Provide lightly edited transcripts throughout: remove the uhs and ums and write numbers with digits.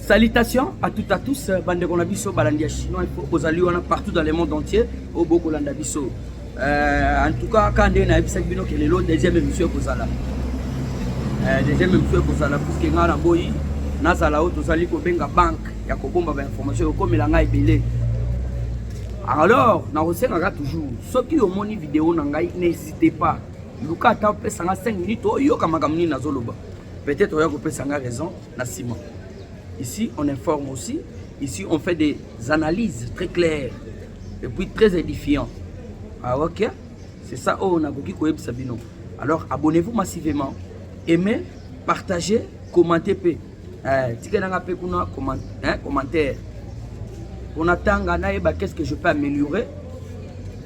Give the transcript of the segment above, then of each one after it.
Salutations à toutes et à tous, bande Konabiso, Balandia chinois, aux alliés partout dans le monde entier, au Bokolanda Biso. En tout cas, quand on a vu que c'est le deuxième émission Kozala. Deuxième émission Kozala, puisque nous avons dit que nous avons benga banque, il y a des informations comme il a belé. Alors, nous avons toujours, ceux qui ont mon vidéo, n'hésitez pas. Luka a 5 minutes, peut-être que vous avez raison, Nassima. Ici, on informe aussi. Ici, on fait des analyses très claires et puis très édifiantes. Ah, ok? C'est ça, on a beaucoup de Sabino. Alors, abonnez-vous massivement. Aimez, partagez, commentez. Commentaire. On attend, qu'est-ce que je peux améliorer?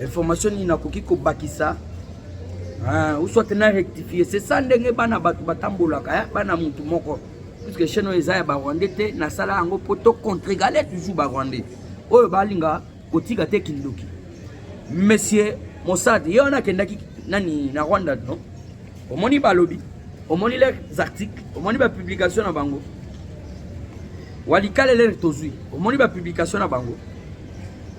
Information, il y a bakisa. Ou soit rectifier. C'est ça, ndenge bana batu batambolaka, bana mutu moko. Puisque chez nous, les Rwandais, na sala ango poto contre-égaler toujours Rwandais. Oyo balinga kotika te kindoki. Monsieur Mossad, il y en a qui nani na Rwanda non. Omoni balobi, omoni les articles, omoni ba publication na bango. Walikale les tozui, omoni ba publication na bango.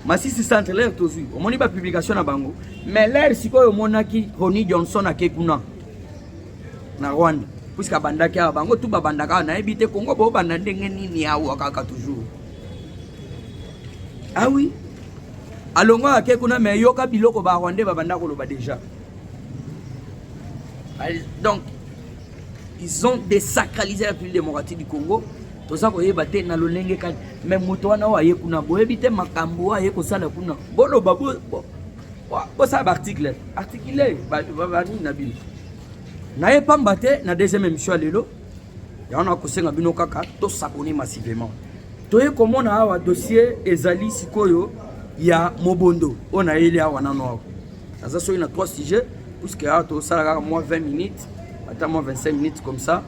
Masisi centre les tozui, omoni ba publication na bango. Mais l'air sikoyo monaki Ronnie Johnson akekuna na Rwanda. Puisque bandaki a bango tout bandaka na ebité Congo bo banda ndenge nini awa kaka toujours. Ah oui. Alongo akekuna me yoka biloko ba Rwandais ba banda ko loba déjà. Donc ils ont désacralisé la République démocratique du Congo. Tout ça ko yeba te na lolenge ka même moto wana wa yekuna bo ebité makambo wa yeko sala kuna. Bolo babo bo ça article ba ni na bino. Naye pambate na deuxième émission lelo ya on a kosenga bino kaka to s'abonner massivement toye komona awa dossier ezali sikoyo ya Mobondo on a ele awa nano aza so ina 3 sujets puisque a to sala moi 20 minutes attends moi 25 minutes comme ça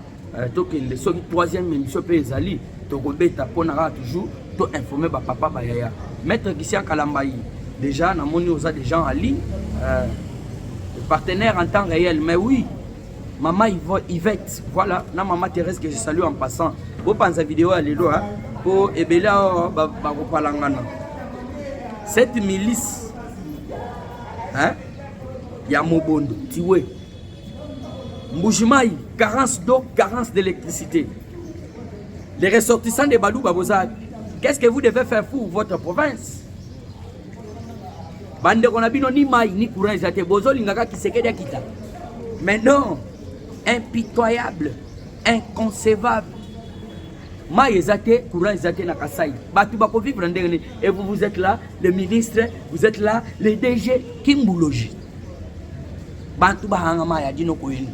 to que le so troisième émission pe ezali to kobeta pona toujours to informer ba papa ba yaya maître Christian Kalambayi déjà na moni oza des gens en ligne partenaire en temps réel mais oui. Maman Yvette, voilà, na maman Thérèse que je salue en passant. Vous pensez à la vidéo à l'élo, pour Ebela Palangana. Cette milice, hein, il y a Mobondo, Tiwe, Mboujimaï, carence d'eau, carence d'électricité. Les ressortissants de Badou Babozad, qu'est-ce que vous devez faire pour votre province? Bande Ronabino ni maï, ni courant, ils étaient bozo, l'ingaka qui s'est quitté. Mais non! Impitoyable, inconcevable. Ma ezate, courant ezate na Kasai. Batu bako vivre en dernier. Et vous êtes là, le ministre, vous êtes là, le DG, Kimboulogi. Bantu bahanga ma ya dino koyeni.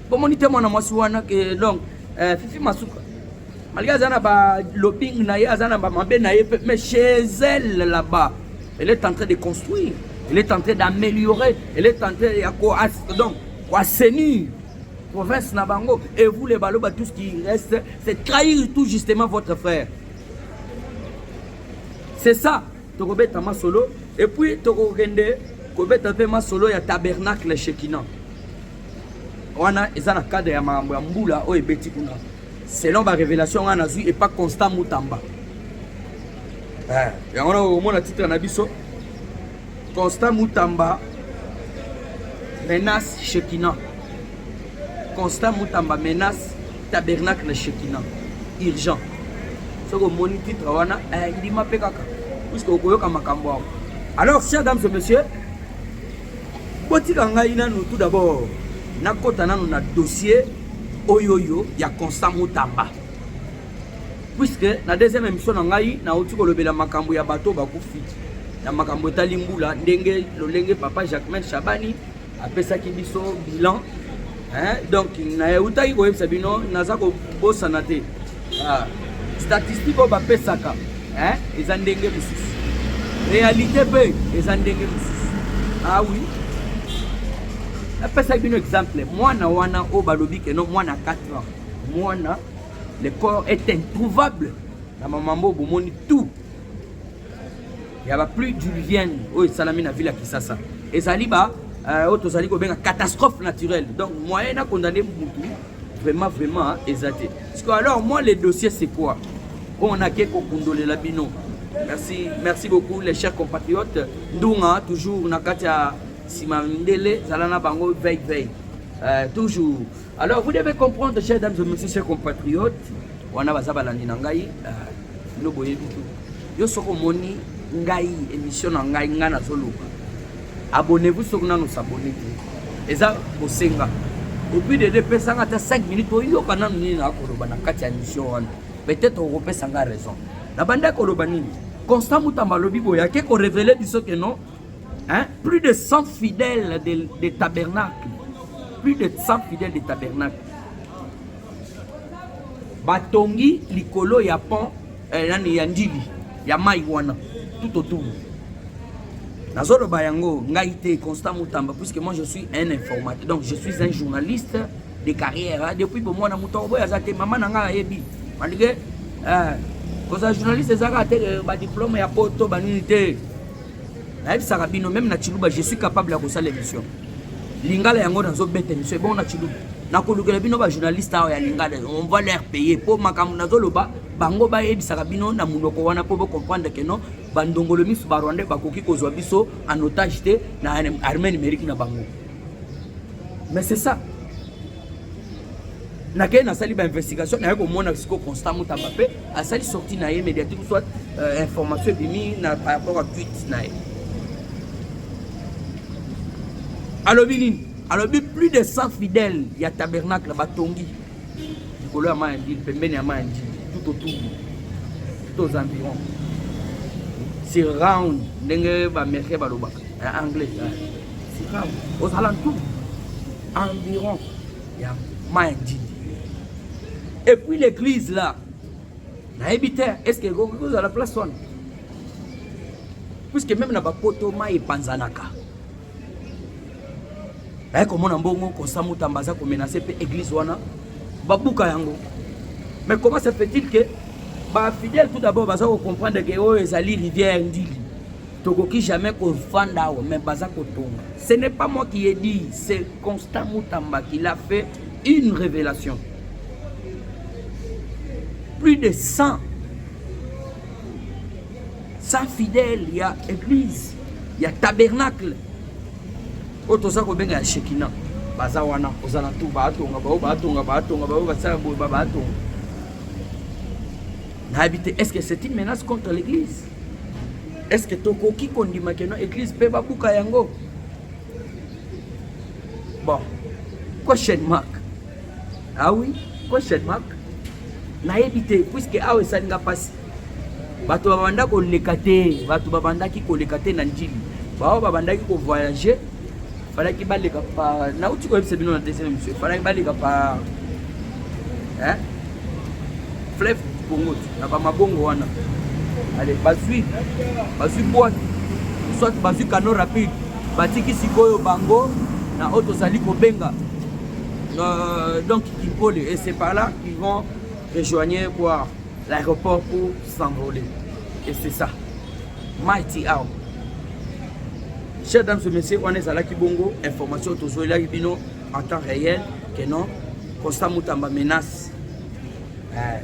Komonite mwana mwasi wana que donc Fifi Masuka. Malgré zana ba lobbying na ya zana ba mabe na ye mais chez elle là-bas, elle est en train de construire, elle est en train d'améliorer, elle est en train de donc assainir province Nabango et vous les baloba tout ce qui reste c'est trahir tout justement votre frère. C'est ça Tokobeta Masolo et puis Tokogende Kobeta pe Masolo ya tabernacle Shekina. Wana ezana cadre ya mambo ya mbula o ebeti kuna. Selon ma révélation on a vu et pas Constant Mutamba. Et on a au moins le titre na biso Constant Mutamba menace Shekina. Constant Mutamba menace tabernacle Shekina. Urgent. Ce que mon titre wana il dit ma pekaka. Puisque au koyoka makambo. Alors chers dames et messieurs, botika ngai nanu tout d'abord nakota nanu na dossier oyoyo ya Constant Mutamba. Puisque na deuxième émission na ngai na uti ko lobela makambo ya bato bakufi. Na makambo talimbula ndenge lolenge papa Jacquemain Chabani apesaki biso bilan hein donc na utaki ko yebisa bino naza ko bosana te statistique ba pesaka hein eza ndenge mususu réalité pe eza ndenge mususu ah oui apesaki bino exemple mwana wana o balobi ke non mwana 4 ans mwana le corps est introuvable na mamambo bomoni tout il y a plus diluvienne o salami na ville ya Kisasa ezali ba autosali ko benga catastrophe naturelle donc moyen à condamner Moutou vraiment exalté parce que alors moi les dossiers c'est quoi on a quelque kondole la bino. Merci beaucoup les chers compatriotes. Ndunga toujours Nakatia Simandele Zalana Bango veille. Toujours. Alors vous devez comprendre, chers dames et messieurs, chers compatriotes, wana bazabalandi na ngai no boye bitu. Yo soko moni ngai émission na ngai ngana zoluka. Abonnez-vous sur nous s'abonner. Et ça bosenga. Et puis de dépêcher à 5 minutes yo kana nini na koloba na kati ya émission wana. Peut-être on repère sanga raison. La bande koloba nini? Constant Mutamba lobi boya ke ko révéler biso que non. Hein? Plus de 100 fidèles des tabernacles. Plus de 100 fidèles des tabernacles. Batongi likolo ya pont nani ya ndili ya mai wana tout autour. Nazolo bayango ngaite Constant Mutamba puisque moi je suis un informateur. Donc je suis un journaliste de carrière depuis pour moi na mutombo ya zate mama nanga yebi. Malgré quand un journaliste ezaka te ba diplôme ya poto banunité. Na ebisa kabino même na Chiluba je suis capable de faire l'émission. Lingala yango nazo bête émission bon na Chiluba. Na kolukela bino ba journaliste ya lingala on va leur payer pour makamu nazolo ba bango ba ebisa kabino na munoko wana pour comprendre que non bandongolo misu ba Rwanda bakoki kozwa biso en otage te na armée numérique na bango. Mais c'est ça. Na kena sali ba investigation na yako mona siko Constant Mutamba pe a sali sorti na médiatique soit information bimi na par rapport à tweet na. Alors plus de 100 fidèles il y a tabernacle batongi. Nikolo ya mandi pembeni ya mandi tout autour. Tout aux environs. C'est round ndenge ba merke baloba en anglais. C'est round aux alentours environ il y a mandi. Et puis l'église là, est-ce que vous à la place one? Puisque même na bapoto mai panzanaka. Comment on a bon Constant Mutamba za ko menacer pe église wana babuka yango. Mais comment se fait-il que ba fidèle tout d'abord baza ko comprendre que oh ezali rivière ndili. Tokoki jamais ko fanda mais baza ko tonga. Ce n'est pas moi qui ai dit, c'est Constant Mutamba qui l'a fait une révélation. Plus de 100 fidèles, il y a église, il y a tabernacle. Otoza ko benga ya Shekina. Baza wana ozana tu batonga basala boy batonga. Na habité, est-ce que c'est une menace contre l'église? Est-ce que tokoki kondima que non église pe babuka yango? Bon. Question mark. Ah oui, question mark. Na habité puisque awe salinga passe. Bato babanda ko lekate, bato babanda ki ko lekate na njili. Bao babanda ki ko voyager. Fallait qu'il balle pas na uti ko ebise bino na deuxième monsieur fallait balle pas fleuve Congo na ba mabongo wana allez bazui boîte soit bazui cano rapide batiki sikoyo bango na auto sali ko benga donc Kimpole et c'est par là qu'ils vont rejoindre quoi l'aéroport pour s'envoler et c'est ça Mighty Hour. Chers dames et messieurs, on est à la Kibongo, information toujours là en temps réel que non, Constant Mutamba menace.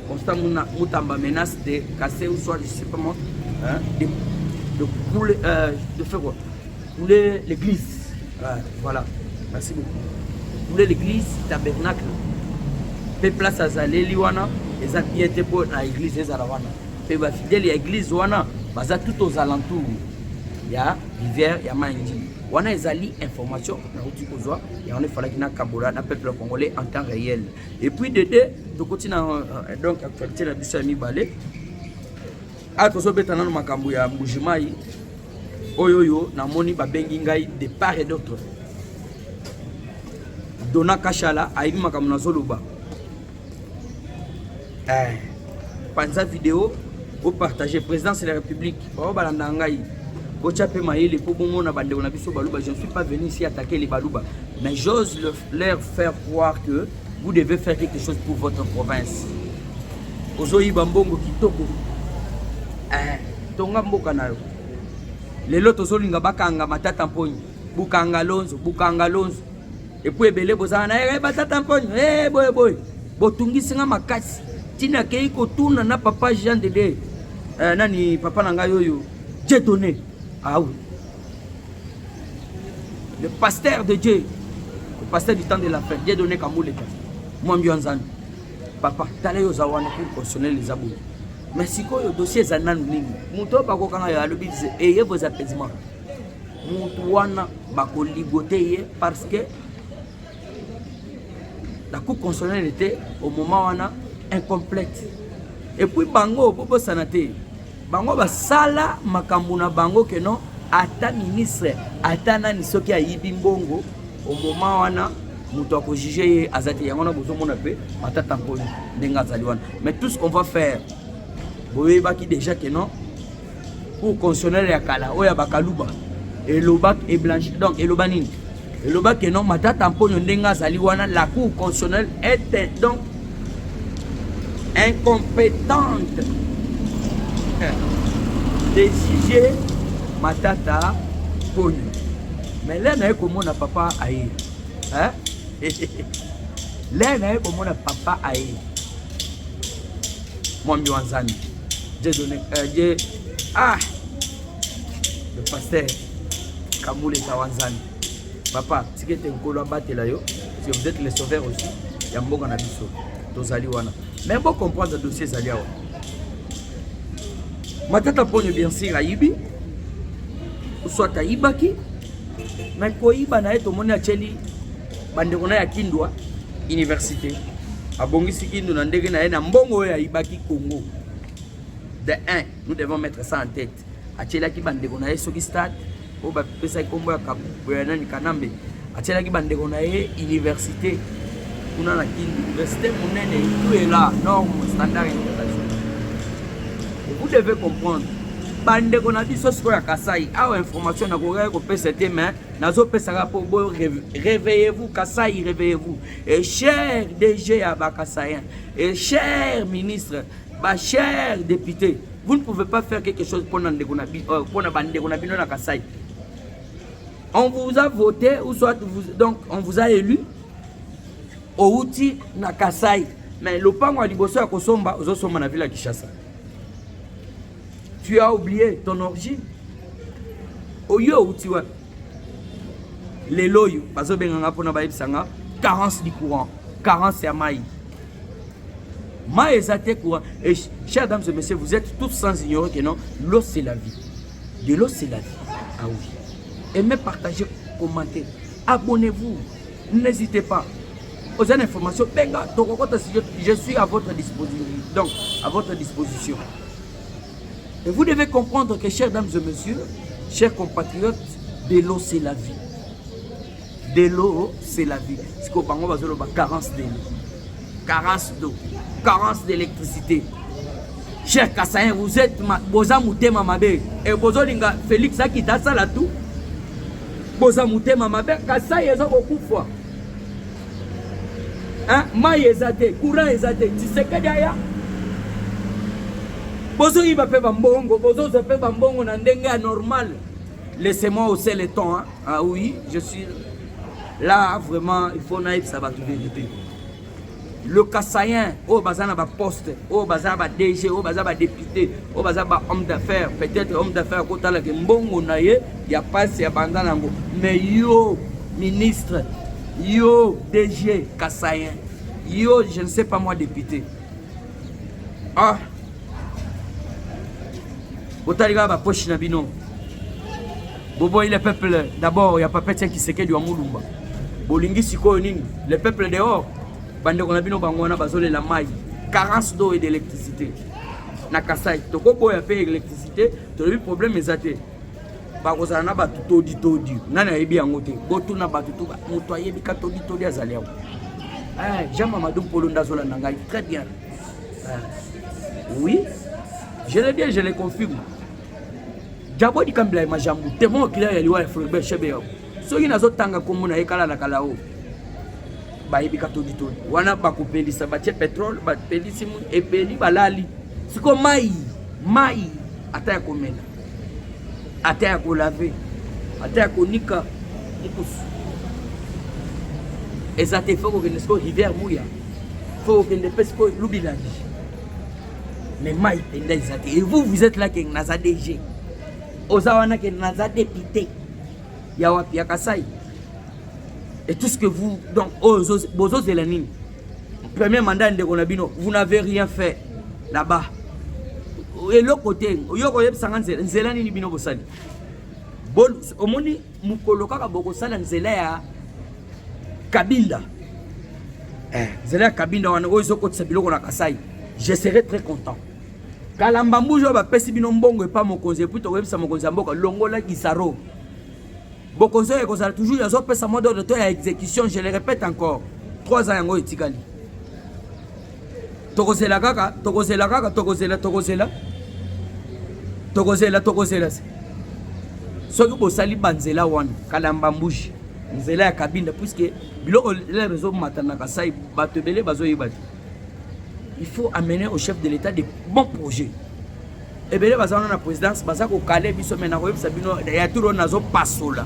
Constant Mutamba menace de casser ou soit, je sais pas moi, de couler, de faire quoi? Couler l'église. Voilà, merci beaucoup. Couler l'église, tabernacle. Pe place à Zalé, Liwana, et ça qui était pour l'église, et Zalawana. Pe va fidèle à l'église, Wana, baza tout aux alentours. Il y a rivière, il y a Mandi. On a ezali information na uti kozwa et on est fallait qu'il na kabola na peuple congolais en temps réel. Et puis de continue donc actualité la biso mi balé. A tozo betana na makambo ya Mbujimai. Oyoyo na moni ba bengi ngai de part et d'autre. Dona Kashala ayi makambo na zoluba. Panza vidéo au partager présidence de la République. Ba balanda ngai. Je ne suis pas venu ici attaquer les Balouba, mais j'ose leur faire croire que vous devez faire quelque chose pour votre province. Ozoyi Bambongo Kitoko. Tonga mboka nayo. Lelo tozolinga bakanga matata mponi. Bukanga lonzo. Et puis ebele bozana batata mponi. Boy. Botungi singa makasi. tina keiko tuna na papa Jean Dede nani papa nanga yoyo Dieu donné. Ah oui. Le pasteur de Dieu, le pasteur du temps de la fête, Dieu donné Kamouleta. Moi Mbianzan. Papa, tala yo zawana pour constitutionnel les abou. Mais si quoi le dossier zanan nini. Muto bako kanga ya lobi dize ayez vos apaisements. Muto wana bako ligoter parce que la cour constitutionnelle était au moment wana incomplète. Et puis bango popo sanate. Bango ba sala makambu na bango que non ata ministre ata nani soki ayibi mbongo au moment wana muto ako juger azati yangona bozo mona pe matata mponi ndenga zaliwana. Mais tout ce qu'on va faire boye baki déjà que non pour constitutionnel ya kala oya bakaluba et lobac et blanchi donc et lobanine et lobac que non matata mponi ndenga zaliwana. La cour constitutionnelle est donc incompétente de juger matata poni. Mais là na comment na papa aye hein là na comment na papa aye moi Mbianzani Dieu donné Dieu le pasteur Kamoule Kawanzani papa tikete nkolo batela yo si vous êtes les sauveurs aussi ya mbonga na biso tozali wana. Mais bon comprendre dossier zali awa matata poni bien sûr ayibi soit ayibaki mais koyiba na eto moni acheli bandeko na ya Kindwa université abongisi Kindu na ndenge na ye na mbongo ya ayibaki Congo. De 1 nous devons mettre ça en tête. Achelaki bandeko na ye soki stade o ba pesa kombo ya nani Kanambe achelaki bandeko na ye université kuna na Kindu université monene tout est là norme standard international. Vous devez comprendre bandeko na biso siko ya Kasai awa information na koka ko pesa te mais nazo pesa ka po réveillez-vous Kasai réveillez-vous. Et cher DG ya ba Kasayen et cher ministre ba cher député, vous ne pouvez pas faire quelque chose pour bandeko na bino na Kasai. On vous a voté ou soit donc on vous a élu au outil na Kasai mais le pango liboso ya kosomba ozosomba na ville ya Kinshasa. Tu as oublié ton origine. Oyo utiwa. Les loyo, bazo benganga pona ba ibsanga, carence du courant, carence ya mai. Mai ezate courant. Et chers dames et messieurs, vous êtes tous sans ignorer que non, l'eau c'est la vie. De l'eau c'est la vie. Ah oui. Aimez, partagez, commentez. Abonnez-vous. N'hésitez pas. Aux informations, benga, je suis à votre disposition. Donc, à votre disposition. Et vous devez comprendre que, chers dames et messieurs, chers compatriotes, de l'eau c'est la vie. De l'eau c'est la vie. C'est qu'on va avoir carence de l'eau, carence d'eau, carence d'électricité. Chers Kassaïens, vous êtes Boza Moutema Mabe et Bozo Linga Félix Akita Salatou. Boza Moutema Mabe, Kassaï est beaucoup de fois. Hein? Maï ezate, courant ezate, tu sais que derrière. Bozo il va faire bambongo, bozo se fait bambongo na ndenga normal. Laissez-moi hausser les tons. Hein? Ah oui, je suis là vraiment, il faut naïf ça va tout vérité. Le Kassaïen, au bazana ba poste, au bazana ba DG, au bazana ba député, au bazana ba homme d'affaires, peut-être homme d'affaires kota la mbongo na ye, ya passe ya bandana ngo. Mais yo ministre, yo DG Kassaïen, yo je ne sais pas moi député. Ah Botaliga ba poche na bino. Bobo il est peuple d'abord, il y a pas petit qui se que du amulumba. Bolingi siko nini, le peuple dehors. Bande ko na bino bangwana bazole la maille, carence d'eau et d'électricité. Na Kasai, to ko boya paye électricité, to le problème ezate. Ba ko zana ba todi. Nana yebi yango te. Botu na ba tutu ba moto yebi ka todi azali yango. Jean Mamadou Polonda zola nanga très bien. Oui. Je le dis, je le confirme. Jabo di kambila majambu, temo kila ya liwa Floribert Chebeya. So ina zo tanga komuna ekala na kalao. Ba yebi ka todi. Wana ba ko pelisa ba che pétrole, ba pelisi mu epeli balali. Siko mai ata ya komena. Ata ya ko laver. Ata ya ko nika mukusu. Ezate foko que nesko hiver muya. Foko que ne pesco lubilandi. mais mai tenda ezate. Et vous êtes là que naza DG. Ozawana que naza député. Ya wapi ya Kasai. Et tout ce que vous donc bozo zelanine. Premier mandat de Gonabino, vous n'avez rien fait là-bas. Et l'autre côté, yoko yeb sangan zelani ni bino bosali. Bol omoni mukoloka ka boko sala nzela ya Kabila. Zela Kabila wana ozo ko tsabiloko na Kasai. Je serai très content. Kalamba mbujo ba pesi bino mbongo et pas mokonzi puis to websa mokonzi mboka longola Kisaro. Bokonzi e kozala toujours yazo pesa mode de to ya exécution, je le répète encore. 3 ans yango etikali. Tokozela kaka, tokozela. Soki bosali banzela wana kalamba mbuji nzela ya Kabinda puisque biloko les réseaux matana Kasai batebele bazo yibati. Il faut amener au chef de l'État des bons projets. Et bien bazana na présidence bazako kale biso mena ko yebisa bino ya turo nazo pasola.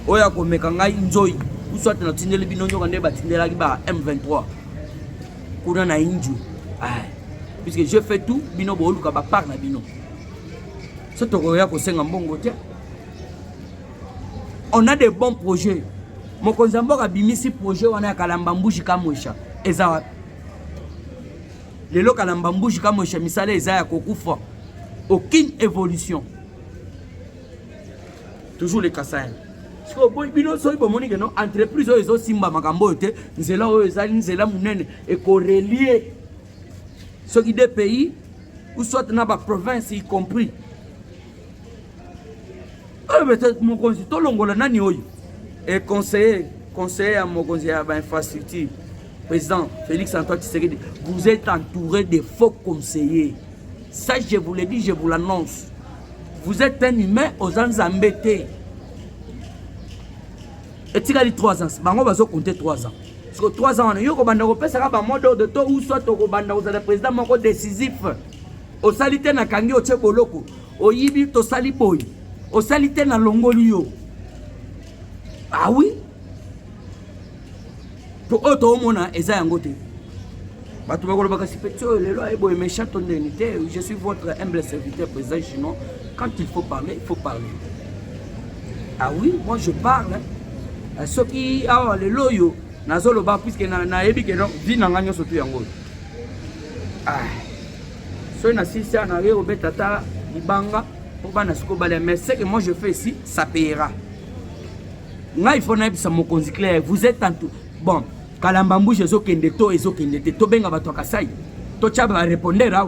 Oya ko mekanga nzoi uswat na tindele bino nyoka nde batindela ki ba M23. Kuna na inju. Puisque je fais tout bino bo luka ba par na bino. Ce tokoya ko senga mbongo tia. On a des bons projets. Mokonzamboka bimisi projet wana ya kalamba mbuji kamwesha. Eza lelo kalamba mbuji kamwesha misale eza ya kokufa. Aucune évolution. Toujours les Kasaïens. Parce que bino so ibomoni que non entreprise oyo simba makambo te nzela oyo ezali nzela munene et correlier ceux qui des pays ou soit na ba province y compris. Peut-être mon conseiller to longola nani oyo et conseiller à mon conseiller à infrastructure président Félix Antoine Tshisekedi, vous êtes entouré de faux conseillers. Ça je vous le dis, je vous l'annonce. Vous êtes un humain aux ans embêtés. Et tu as dit 3 ans, bango bazo compter 3 ans. Parce que 3 ans, on a banda ko pesa ba mode de to ou soit to banda aux président moko décisif. Au salité na kangi o tcheboloko, o yibi to sali boy. Au salité na longoli yo. Ah oui. To auto mona eza yangote. Batu bakolo bakasi petio lelo ebo méchant tondenité, je suis votre humble serviteur président chinois. Quand il faut parler, il faut parler. Ah oui, moi je parle. Ceux qui ont les loyaux, nazolo ba puisque na ebi que non vina nganya sotu yango. Ah. So na si ça na reo betata libanga pour bana siko bale mais ce que moi je fais ici, ça payera. Nga il faut na bisa mokonzi clair, vous êtes en tout. Bon, kalamba mbuje zo kende to benga bato Kasai. To chaba répondre là.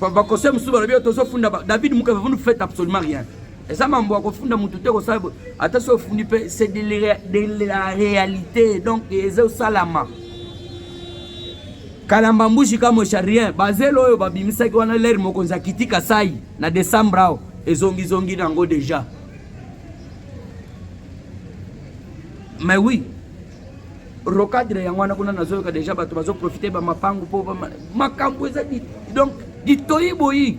Ba conseil musuba na bio to so funda David Muka vous ne faites absolument rien. Et ça m'a funda mutute ko sabo attention fundi pe c'est de la réalité donc ezo salama kalamba mbushi kama rien bazelo oyo babimisa ki wana ler mokonza kitika sai na décembre ezongi nango déjà. Mais oui recadre yangwana kuna nazoka déjà bato bazo profiter ba mapangu po makambo ezali donc ditoyiboyi.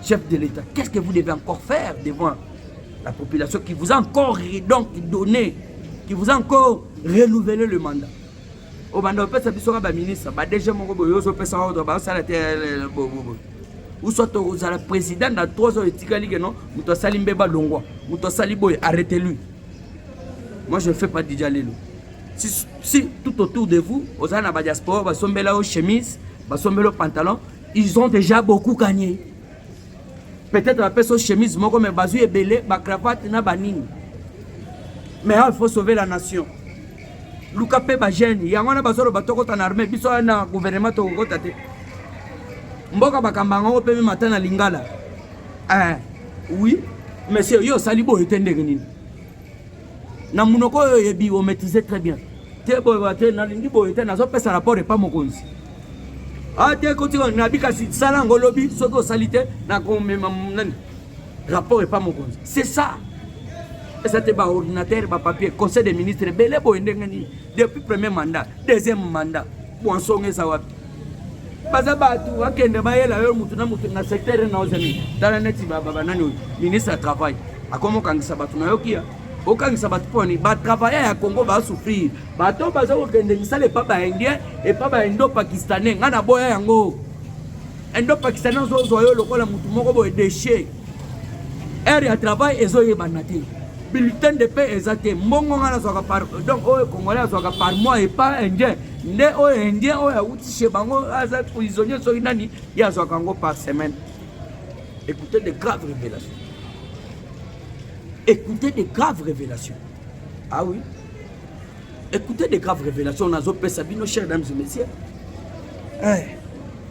Chef de l'État, qu'est-ce que vous devez encore faire devant la population qui vous a encore donc donné, qui vous a encore renouvelé le mandat? Au mandat, on peut s'appuyer sur ministre, déjà mon gobo, on peut s'arrêter, ou soit le président dans 3 ans, il non, Mouto Salimbe Balongwa, Mouto Saliboy, arrêtez-lui. Moi, je ne fais pas déjà les loups. Si tout autour de vous, aux gens à diaspora, bah sombela aux chemises, bah sombela aux pantalons, ils ont déjà beaucoup gagné. Peut-être la personne chemise, moi comme bazu et belé, ma cravate na banine. Mais il faut sauver la nation. Luka pe ba jeune, yangona bazoro batoko en armée, biso na gouvernement to ko tate. Mboka bakambanga ko pe matin na lingala. Oui, mais c'est yo salibo etende nini. Na munoko yo yebi o maîtriser très bien. Te boy baté na lingi boy etende na zo pesa rapport et pas mokonzi. Ah, t'es côté on a dit que si ça n'a lobby, ce que salité n'a rapport et pas mon compte. C'est ça. Et ça te bat ordinateur, bat papier, conseil des ministres, belé boyendengani depuis premier mandat, deuxième mandat, pour en sonner ça va. Pas à battre, à kende baïla, na secteur na ozami. Dans la net, baba nani ministre du travail. À comment quand ça bat na yokia, okangisa bato poni batravailleur ya Congo basouffrir bato baza kokende misala epa baindien epa baindo pakistanais nga na boya yango indo pakistanais ozozwa yo lokola mutu moko boye déchet aire ya travail ezoyebana te bulletin de paix eza te mbongo nga nazwaka par donc oyo congolais azwaka par mois epa indien nde oyo indien oyo awuti chez bango aza prisonnier soki nani ye azwaka yango par semaine. Écoutez de graves révélations. Écoutez de graves révélations. Ah oui. Écoutez de graves révélations. On a zopé Sabino, chers dames et messieurs.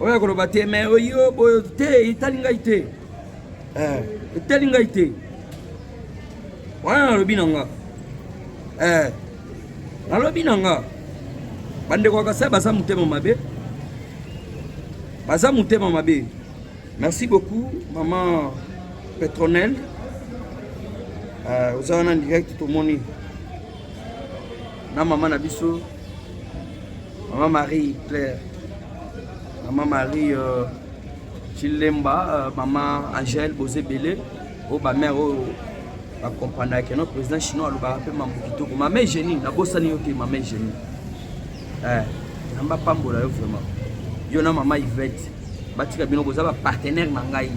Oui, on va te mais oyo te italingaite. Italingaite. Wana lobinanga. Na lobinanga. Bande kwa kasa basa mutema mabe. Basa mutema mabe. Merci beaucoup, maman Petronelle. Vous avez en direct tout le monde. Maman Nabiso, maman Marie Claire, maman Marie Chilemba, maman Angèle Bosé Belé, ma mère accompagne avec notre président chinois, le rappelle Mambukito. Ma mère génie, la bosse n'est ok, ma mère génie. Je ne sais pas vraiment. Je na maman Yvette. Batika bino boza ba partenaire na ngai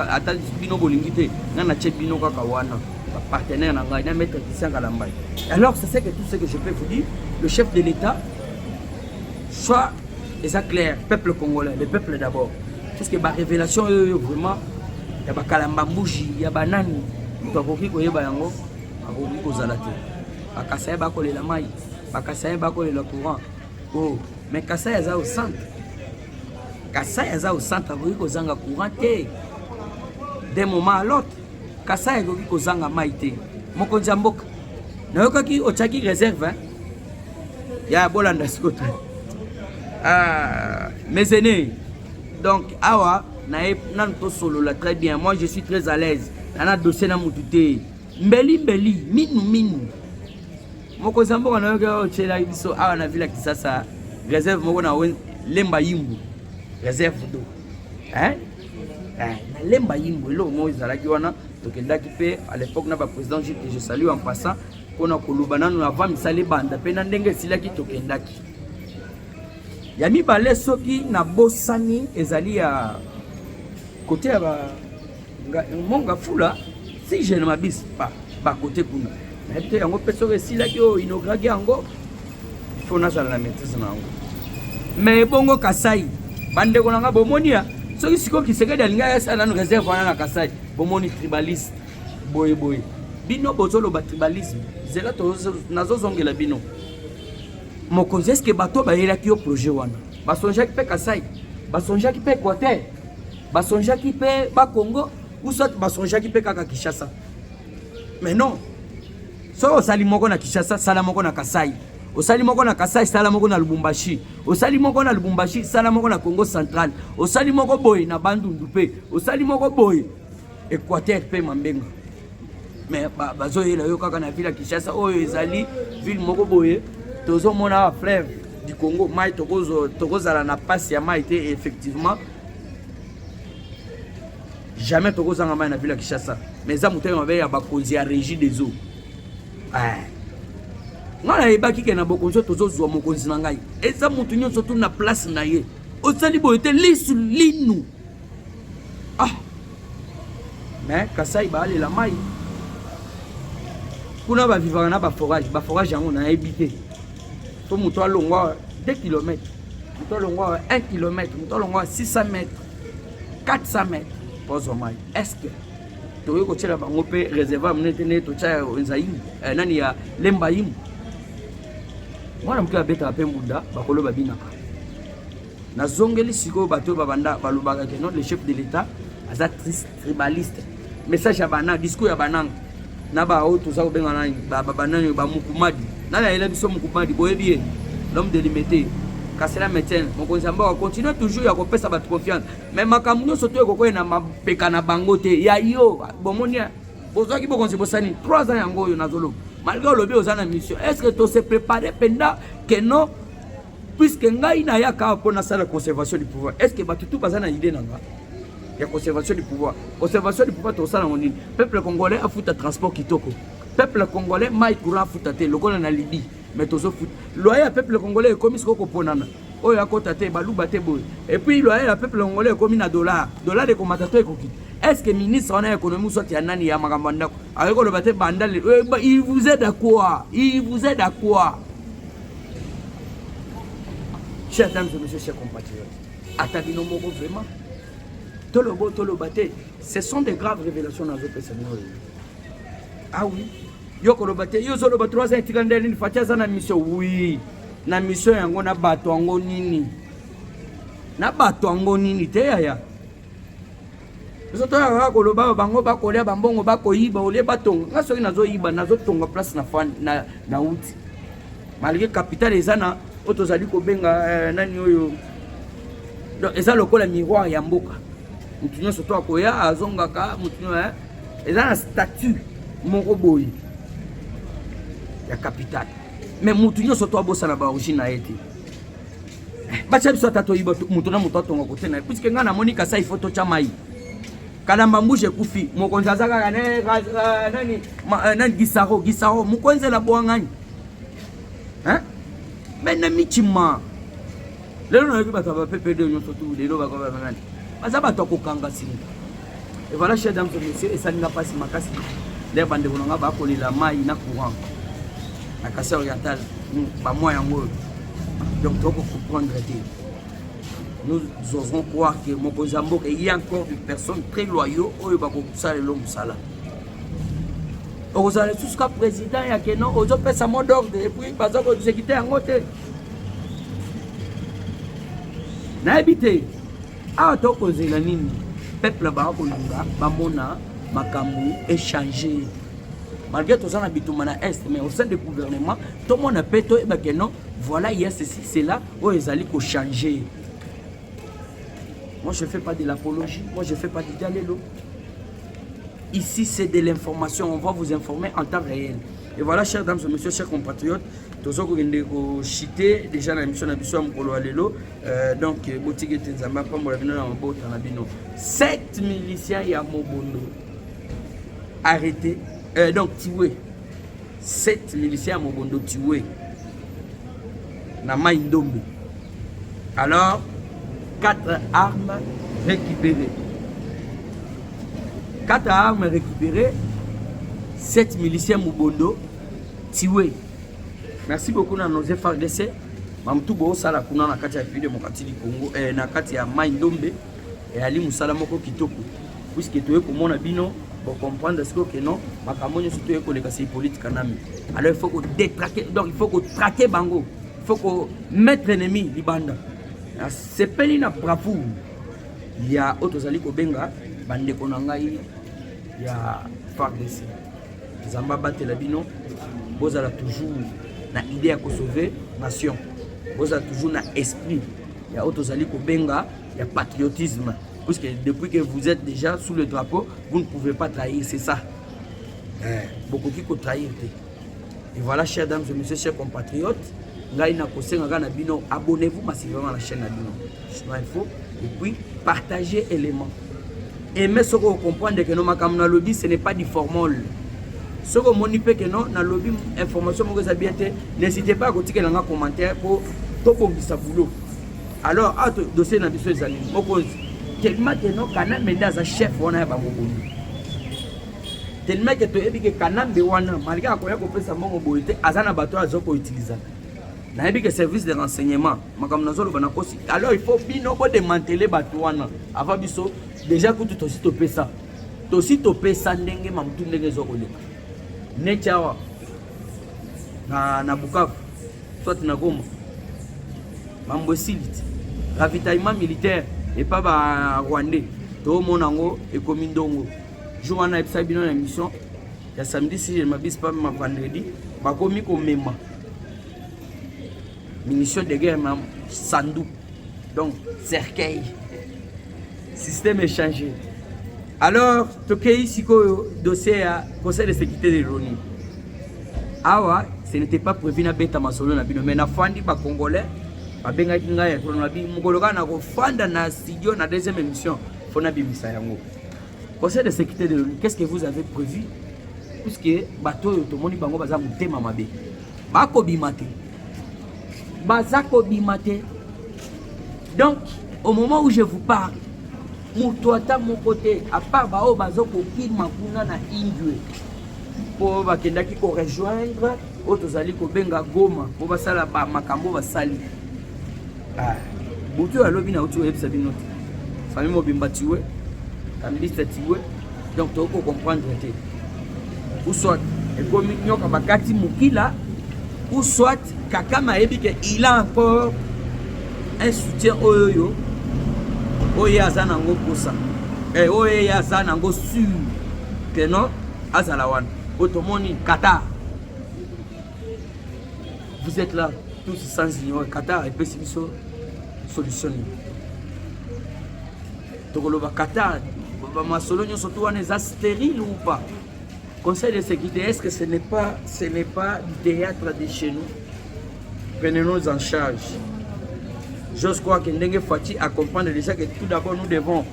ata bino bolingi te nga na tche bino kaka wana ba partenaire na ngai na mettre Kisanga Lambai. Alors c'est que tout ce que je peux vous dire, le chef de l'État soit clair, peuple congolais, le peuple d'abord, parce que ba révélation vraiment ya ba kalamba mbuji ya banani to akoki koyeba yango akoki kozala te bakasa ba kolela mai bakasa ba kolela courant oh mais kasa ya za au centre Kasai aza au centre akoki kozanga courant te d'un moment à l'autre. Kasai akoki kozanga mai te mokonzi ya mboka nayokaki otiaki réserve ya bolanda sikoto mes aînés. Donc awa nan to solola très bien, moi je suis très à l'aise nana dossier na mutu te mbeli minu mokonzi ya mboka nayoki otiela biso awa na vila Kisasa réserve moko na lemba yimbu réserve d'eau. Hein? Na lemba yimbo elo mo izalaki wana tokendaki pe à l'époque na ba président je salue en passant pona koluba nanu avant misale banda pe na ndenge silaki tokendaki. Ya mibale soki na bosani ezali ya côté ya ba monga fula si je ne m'abuse pas ba côté kuna. Na te yango pe soki silaki o inauguraki yango faut na sala la maîtrise na yango. Mais bongo Kasai bande konanga bomonia soki siko Kisekedi alinga yasala na réserve wana na Kasai bomoni tribaliste boye bino bozolo ba tribalisme zela to nazozongela bino mokonzi eske bato bayelaki yo projet wana basonjaki pe Kasai basonjaki pe Équateur basonjaki pe ba Congo ou soit basonjaki pe kaka Kinshasa. Mais non, so osali moko na Kinshasa sala moko na Kasai, osali moko na Kasai sala moko na Lubumbashi, osali moko na Lubumbashi sala moko na Congo central, osali moko boy na Bandundu pe, osali moko boy Équateur pe Mambenga. Mais bazoyela yo kaka na ville ya Kinshasa oyo ezali ville moko boye tozo mona fleuve du Congo mai tokozala na passe ya mai te effectivement jamais tokozanga mai na ville ya Kinshasa. Mais za mutema mabe ya bakonzi ya régie des eaux. Ngala ebaki ke na bokonzi tozozwa mokonzi na ngai. Eza mutu nyonso tu na place na ye. Osali boye te lisu linu. Mais Kasai ba ale la mai. Kuna ba vivaka na ba forage yango na ebité. To mutu alongwa 2 km. Mutu alongwa 1 km, mutu alongwa 600 mètres, 400 mètres. Pozomai. Est-ce que toyo ko tshela bango pe réservoir mnetene to tshaya nzayimu nani ya lemba yimu mwana mke abeta pe munda bakolo babinaka na zongeli siko bato babanda balobaka ke non le chef de l'état aza tribaliste message ya bana discours ya bananga na ba auto za benga nani ba banani ba mukumadi nala ela biso mukumadi boyebi l'homme de limité Kasela médecin mokonzi mba continue toujours ya kopesa ba confiance mais makambo nyonso to ekoko na mapeka na bango te ya yo bomonia bozaki bokonzi bosani 3 ans yango yo nazolo malgré lobi ozana mission est-ce que to se préparer pendant que non puisque ngai na yaka pour na sala conservation du pouvoir est-ce que batutu bazana idée nanga ya conservation du pouvoir to sala monini peuple congolais a futa transport kitoko peuple congolais mai courant foutate lokola na Libye mais tozo foot loyer peuple congolais comme ce ko ponana oyo akota te baluba te boy et puis loyer peuple congolais comme na dollar de komatato ekoki. Est-ce que ministre en économie soit ya nani ya makambo ndako avec le bate bandal il vous aide à quoi? Il vous aide à quoi? Chers dames et messieurs, chers compatriotes, Atabino Moko vraiment Tolo Bate, ce sont des graves révélations dans notre pays. Ah oui, Yoko Lobate, Yozo Loba 3 ans, Tigandel, Fatia na mission, oui, na mission yango na bato ango nini. Na bato ango nini te ya. Zoto ya koloba bango bakolia bambongo bakoyiba ole batongo. Ngaso nazo yiba nazo tonga place na fan na uti. Malgré capital ezana otozali ko benga nani oyo. Donc eza lokola miroir ya mboka. Mutunyo soto akoya azonga ka mutunyo ezana statut moko boyi ya capital. Mais mutunyo soto abosa na ba origine na ete. Bacha biso tato yiba mutuna mutoto ngo kotena. Puisque nga na Monica sa ifoto chamai. Kalamba mbuje kufi mokonzi azaka nani gisaro mukonzi la boangani hein mais na michima lelo na kiba taba PPD nyonso tu lelo ba kwa ngani bazaba to kokanga sini et voilà chers dames et messieurs et ça n'a pas si makasi les bande bonanga ba ko lila mai na courant na Kasai oriental ba moya ngo donc to ko comprendre te. Nous osons croire que Mokozambo, il y a encore des personnes très loyaux au Bakosa et l'homme Sala. Vous allez jusqu'à président, il y a que non, aux autres ça mot d'ordre, et puis parce que vous avez quitté en côté. N'habitez. Ah, toi, vous avez la peuple Bakolunga, Bamona, Makambu, échanger. Malgré tout ça, on habite au Est, mais au sein du gouvernement, tout le monde a pété, et bien que non, voilà, il y a ceci, c'est là, où ils allaient changer. Moi, je ne fais pas de l'apologie. Moi, je ne fais pas du dialogue. Ici, c'est de l'information. On va vous informer en temps réel. Et voilà, chers dames et messieurs, chers compatriotes, tous ceux qui ont chité déjà dans l'émission de Mokolo Alelo, donc, Botigé Tenzamba, pas moi, la en botte, en abino. 7 miliciens y a Mobondo arrêtés, donc tués. 7 miliciens à Mobondo tués. Na Maïndombe. Alors, 4 armes récupérées. 4 armes récupérées, 7 miliciens Mubondo tués. Merci beaucoup à nos FARDC. Mamtou Bo Sala Kuna na kati ya République démocratique du Congo et na kati ya Maïndombe et Ali Moussala Moko Kitoko. Puisque tu es comme mon abino pour comprendre ce que non, makamonyo surtout que les cas politiques kanami. Alors il faut que détraquer, donc il faut que traquer bango. Il faut que mettre l'ennemi libanda. C'est pas une bravoure. Il y a Otozali Kobenga, Bande Konangai, il y a FARDC. Zamba Batelabino, vous avez toujours une idée à sauver la nation. Vous avez toujours un esprit. Il y a Otozali Kobenga, il y a patriotisme. Parce que depuis que vous êtes déjà sous le drapeau, vous ne pouvez pas trahir, c'est ça. Beaucoup qui peuvent trahir. Et voilà, chers dames et messieurs, chers compatriotes. Abonnez-vous massivement à la chaîne Info et puis partagez éléments. Aimez ce que vous comprenez que nos makamna lobby ce n'est pas du formol. Ce que vous dites que non, dans lobby information n'hésitez pas à cliquer dans un commentaire pour tout comme ça boulot. Alors à dossier na biso ezali mokozi tellement que non kana menda za chef wana ya bamobondo. Tellement que to ebi que kana mbe wana malgré akoya ko pesa mbongo boyete azana bato azoko utiliser. Que service de renseignement, alors il faut bien démanteler Batouana. Avant biso, déjà que tu aussi topé ça. Tu aussi topé ça, n'engue mamtou n'engue zokole. Nechawa na Bukavu, soit na Goma. Mambo silite. Ravitaillement militaire et pas ba Rwandais. To monango et komindongo. Joana epsa bino na mission. Ya samedi si je m'abise pas ma vendredi, ba komi ko mema. Munitions de guerre, Sandou. Donc, cercueil. Système échangé. Alors, Tokei Siko, dossier à Conseil de sécurité de l'ONU. Awa, ce n'était pas prévu na beta masolo na bino, mais na fandi ba Congolais, ba benga kinga ya na bi mukologa na ko fanda na studio na deuxième émission, fona bimisa yango. Conseil de sécurité de l'ONU, qu'est-ce que vous avez prévu? puisque bato yo tomoni bango baza mutema mabe bako bimate bazako bimate. Donc au moment où je vous parle mutuata mon côté à part bao bazoko kima kuna na indwe po bakendaki ko rejoindre otozali ko benga Goma po basala ba makambo basali butu alobi na utu ebisa binoti famille mobimba tiwe kambista tiwe. Donc tu peux comprendre ou soit ekomi nyoka bakati mukila ou soit kaka maebi que il a encore un soutien oyo oyo azana ngo kosa oyo azana ngo sûr que non azala wana otomoni Qatar. Vous êtes là tous sans ignorer Qatar et peut se solutionner. Donc le Qatar ma solution surtout on est stérile ou pas. Conseil de sécurité, est-ce que ce n'est pas du théâtre de chez nous? Prenez-nous en charge. Je crois que Ndenge Fati a comprendre déjà que tout d'abord nous devons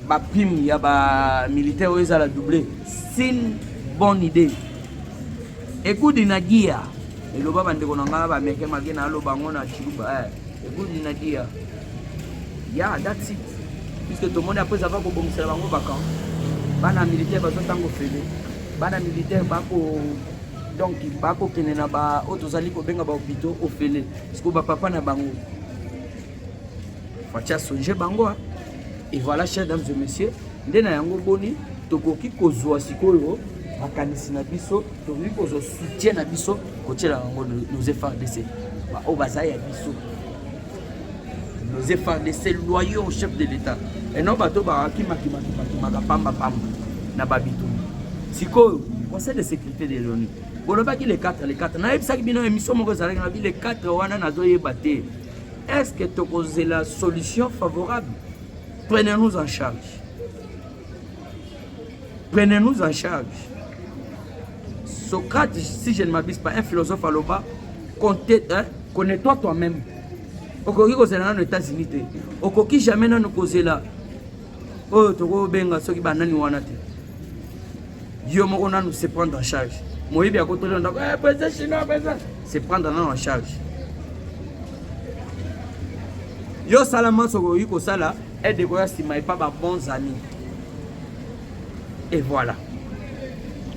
bapim ya ba militaire aux la doubler. C'est une bonne idée. Écoute Nadia et le baba ndeko nanga ba meke magena lo bango na chiluba écoute Nadia. Yeah, that's it. Puisque tout le monde après avoir pour bomber bango bakan. Bana militaire bazo tango fele. Bana militaire bako donc bako kenena ba otozali ko benga ba hôpitaux au fele. Parce que ba papa na bango. Fatia songe bango. Et voilà, chers dames et messieurs, ndena yango boni tokoki kozwa sikoyo makanisi na biso, tokoki kozwa soutien na biso kotiela yango nos FARDC. Ba o bazaya biso. Nos FARDC loyaux au chef de l'État. Et non bato baraki makimaka pamba na babitu. Sikoyo conseil de sécurité de l'ONU. Bolobaki les 4 na ebisaki bino émission moko zalaki na bi les 4 wana nazo yebate. Est-ce que tokozela la solution favorable? Prenez-nous en charge. Prenez-nous en charge. Socrate, si je ne m'abuse pas, un philosophe à l'Oba, connais-toi toi-même. Okoki kozela na États-Unis te. Okoki jamais na kozela. Oh, toko benga soki banani wana te. Yo moko na nous se prendre en charge. Moyebi akotola ndako, président chinois président, se prendre en charge. Yo salama soko yiko sala et de quoi si pas bons amis. Et voilà.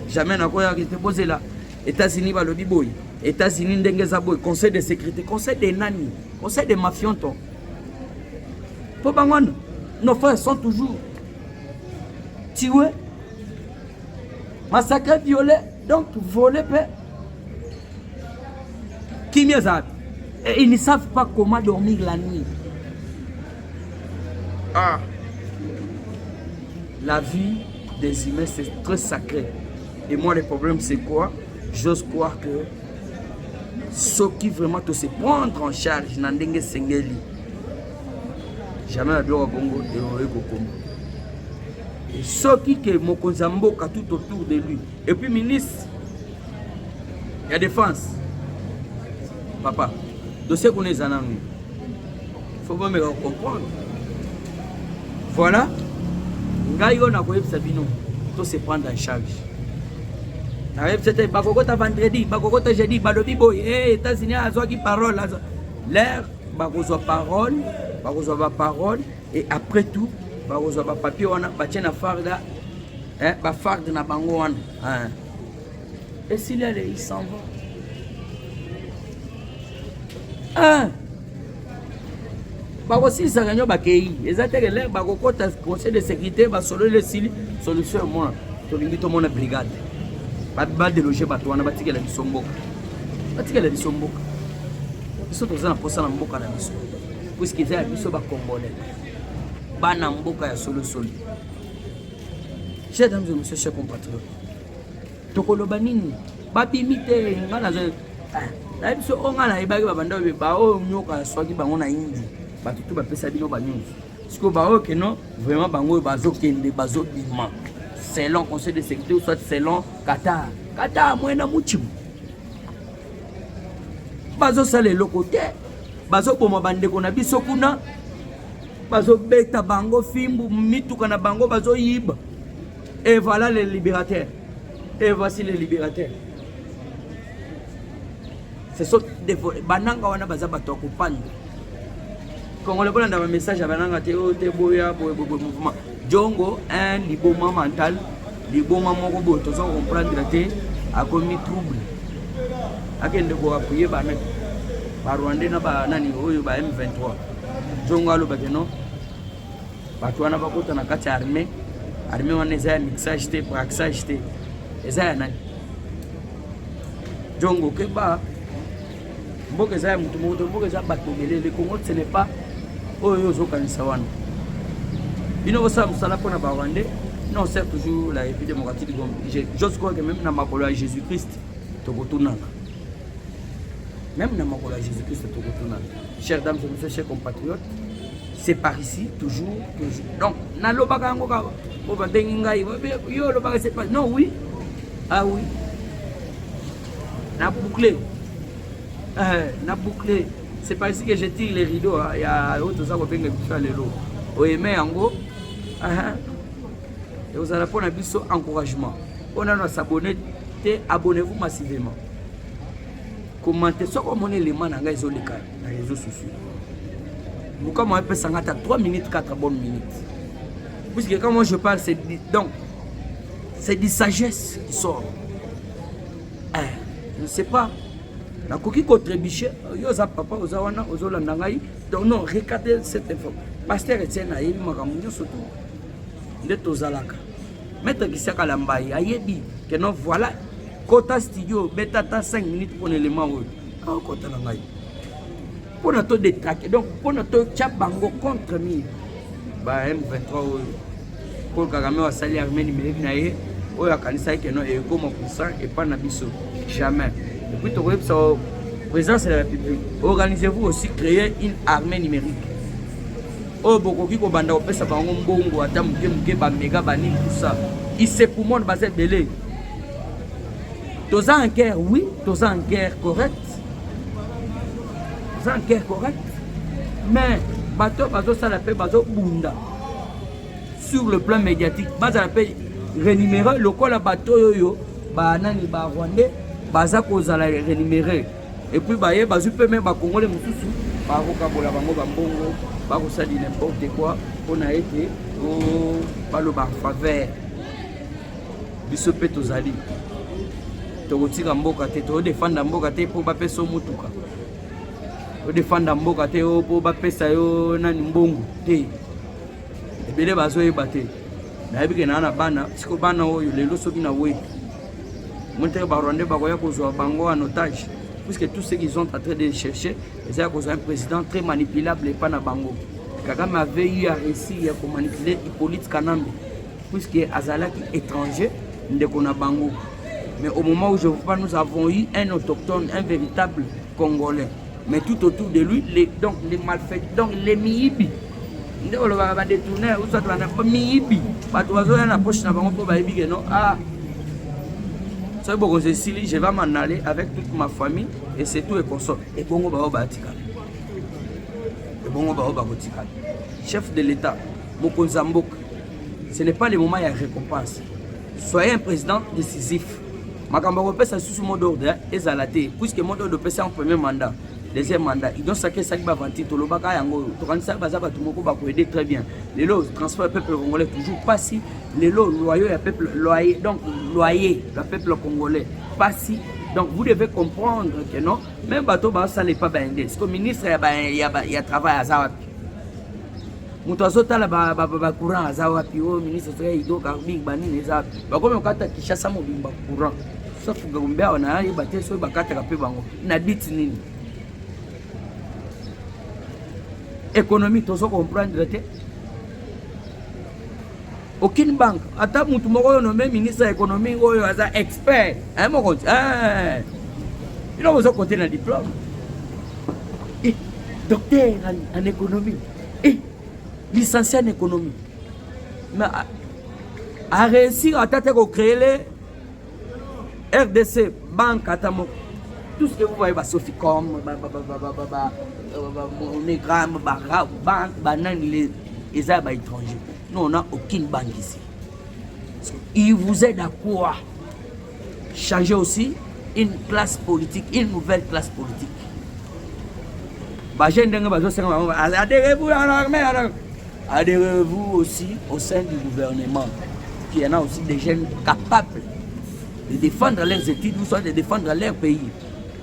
Jamais n'a quoi qui te poser là. États-Unis va le biboy. États-Unis ndenge zaboy, conseil de sécurité, conseil des nani, conseil des mafiontos. Pour bangon, nos frères sont toujours tués, massacrés, violés, donc volés, qui mieux a. Et ils ne savent pas comment dormir la nuit. Ah, la vie des humains c'est très sacré. Et moi le problème c'est quoi? J'ose croire que ceux qui vraiment te se prendre en charge n'andenge sengeli. Jamais la biora Congo et Kokombo. Et ceux qui que Mokonzamboka tout autour de lui. Et puis ministre, il y a défense. Papa, dossier qu'on est en il faut pas me comprendre. Voilà. Ngayo na koyeb sabino, to se prendre en charge. Na web c'était bakokota vendredi, bakokota jeudi, balobi boy, États-Unis azwa ki parole là. L'air bakozwa parole, bakozwa parole et après tout, bakozwa ba papier wana ba tiena farda, ba farde na bango wana. Et s'il y a il s'en va. Bakosi sanganyo bakei ezateke le bakokota conseil de sécurité ba solo le sili solution moi to lingi to mona brigade ba déloger bato wana batikela bisomboka biso to zana posa na mboka na biso puisque ils a biso ba congolais bana mboka ya solo. Chers dames et messieurs, chers compatriotes, tokoloba nini babimite ngana zo na biso ongana ibaki babanda ba o nyoka swaki bango na indi batutu bapesa bino banyonso siko bao que non vraiment bango bazokende bazobima selon conseil de sécurité ou soit selon Qatar mwena muchimu bazosala eloko te bazoboma bandeko na biso kuna bazobeta bango fimbu mituka na bango bazoyiba Et voilà les libérateurs. Et voici les libérateurs. Ce sont des bananga wana baza bato kopanda. Quand on le prend dans un message à bananga te boya mouvement. Djongo un liboma mental, liboma moko bo to sans comprendre te a commis trouble. Akende ko appuyer ba nek. Ba Rwanda na ba nani oyo ba M23. Djongo alo ba keno. Bato wana bakota na kati armée. Armée wana eza mixage te, praxage te. Eza ya nani? Djongo ke ba mboka eza ya mutu moto mboka eza bato belele Congo ce n'est pas oyo ozokanisa wana. Bino bosala mosala mpona barwandais, non sert toujours la République démocratique du Congo. J'ose croire que même na makolo ya Jésus-Christ tokotunaka. Même na makolo ya Jésus-Christ tokotunaka. Chers dames et messieurs, chers compatriotes, c'est par ici toujours. Donc nalobaka yango ka o bandengi ngai yo lobaka c'est pas non oui. Ah oui. Na bouclé. C'est pas ici que je tire les rideaux. Il y a autre ça qu'on peut faire les lots. Au aimé en gros. Et vous allez prendre un biseau encouragement. On a s'abonner. Abonnez-vous massivement. Commentez. Soit comme on est les mains dans les réseaux sociaux. Nous comme on peut s'en attendre 3 minutes, 4 bonnes minutes. Puisque quand moi je parle, c'est donc c'est des sagesse qui sort. Je ne sais pas. La coquille contre biché, yoza papa, oza wana, ozola nangai. Donc non, regardez cette information. Pasteur Etienne a yebi makamunyo surtout. Nde tozalaka. Maître Kisaka Lambaye a yebi que non voilà quota studio betata 5 minutes pour l'élément oui. Ah quota nangai. Pour notre détraquer. Donc pour notre tchabango contre mi. Ba M23 pour Kagame wa sali armée numérique na ye. Oya kanisa que non et comme % et pas na biso. Jamais. Et puis, le président de la République, organisez-vous aussi créer une armée numérique. Oh, beaucoup qui ont fait ça, tout ça. Il sait pour moi de baser belé. Tous en guerre, oui, tous en guerre correcte. Tous en guerre correcte. Mais, bateau, ça la paix, bateau, bunda. Sur le plan médiatique, bateau, la paix, rénumérer le col à bateau, yo, banani, rwandais. Baza kozala rémunéré et puis baye bazu peut même ba congolais mususu ba kokabola bango bambongo ba kosali n'importe quoi on a été au baloba faveur biso pe tozali tokotika mboka te to défendre mboka te po ba peso mutuka to défendre mboka te po ba pesa yo nani mbongo te ebele bazo yeba te na yebike na bana siko bana oyo lelo soki na we Monter Barwandais Bagoya Kozo Bango en otage, puisque tous ceux qu'ils ont en train de chercher, c'est un président très manipulable et pas na Bango. Kagame avait eu à réussir à manipuler Hippolyte Kanambe, puisque Azalaki étranger de Konabango. Mais au moment où je vous parle, nous avons eu un autochtone, un véritable Congolais. Mais tout autour de lui, donc les malfaiteurs, donc les Miibi. On va détourner, ou soit on a Miibi. Pas de oiseau, on a poche na Bango pour Baïbi, non? Ah! Je vais m'en aller avec toute ma famille et c'est tout et consort. Et bon, chef de l'État, Mokonzambok, ce n'est pas le moment de la récompense. Soyez un président décisif. Makamba ça sous mot d'ordre et zalaté, puisque mon ordre c'est en premier mandat, deuxième mandat. Ils ont sacré ça qui va vanter tout le bagage yango. Tokanisa bazaba tumoko ba ko aider très bien. Les lots transfert peuple congolais toujours pas si les lots loyaux ya peuple loyer donc loyer le peuple congolais pas si donc vous devez comprendre que non même bateau ba ça n'est pas bindé. Ce que ministre il y a travail à ça. Muto azotala ba courant azawapi o ministre très ido karbi banini za ba comme okata Kishasa mobimba courant sauf que gombea ona yeba te so bakata ka pe bango na dit nini économie tozo comprendre te aucune banque ata mutu moko nommé ministre économie oyo aza expert hein mon compte il a besoin de compter un diplôme et docteur en économie et licencié en économie. Mais à réussir à créer les RDC, banque, tout ce que vous voyez, Soficom, Monégramme, banque, banane, les étrangers. Nous, on n'a aucune banque ici. Il vous aide à quoi? Changer aussi une classe politique, une nouvelle classe politique. Adhérez-vous aussi au sein du gouvernement, qu'il y en a aussi des jeunes capables de défendre leurs études ou soit de défendre leur pays.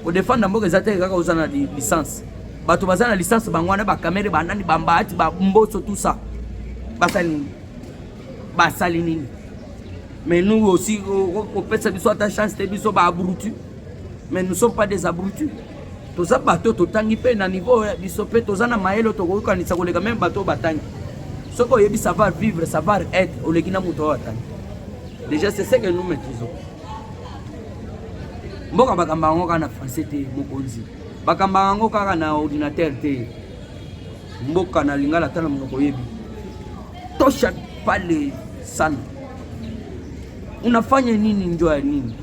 Pour défendre d'abord les athées, vous avez une licence. Bato baza na licence bangwana ba caméra banani bambati ba mboso tout ça. Basalini. Mais nous aussi on peut se soit ta chance de biso ba abrutu. Mais nous ne sommes pas des abrutus. Tous ça bateau to tangi pe na niveau biso pe to na maelo to ko kanisa ko lega même bateau batangi. Soko yebi savoir vivre, savoir être au legina muto watani. Déjà c'est ce que nous maîtrisons. Mboka bakamba ngo kana français te mokonzi. Bakamba ngo kaka na ordinateur te. Mboka na lingala tana monoko yebi. Tosha pale sana. Unafanya nini ndio ya nini?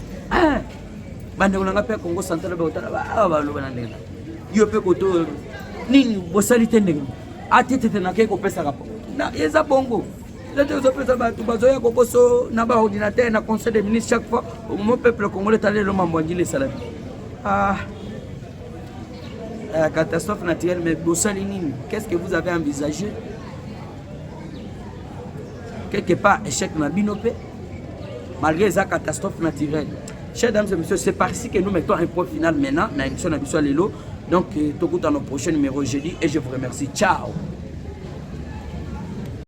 Bande unanga pe Congo Central ba utala ba lo banandela. Yo pe koto nini bosali tendenge. Atete na keko pesa kapo. Na yeza bongo. Lete zo pesa ba tu bazoya kokoso na ba ordinateur na conseil des ministres chaque fois mon peuple congolais talé le mambwangile salami. Catastrophe naturelle, mais bosali nini? Qu'est-ce que vous avez envisagé? Quelque part échec na binope malgré sa catastrophe naturelle. Chers dames et messieurs, c'est par ici que nous mettons un point final maintenant dans l'émission de Lelo. Donc, tout à nos prochains numéros jeudi et je vous remercie. Ciao.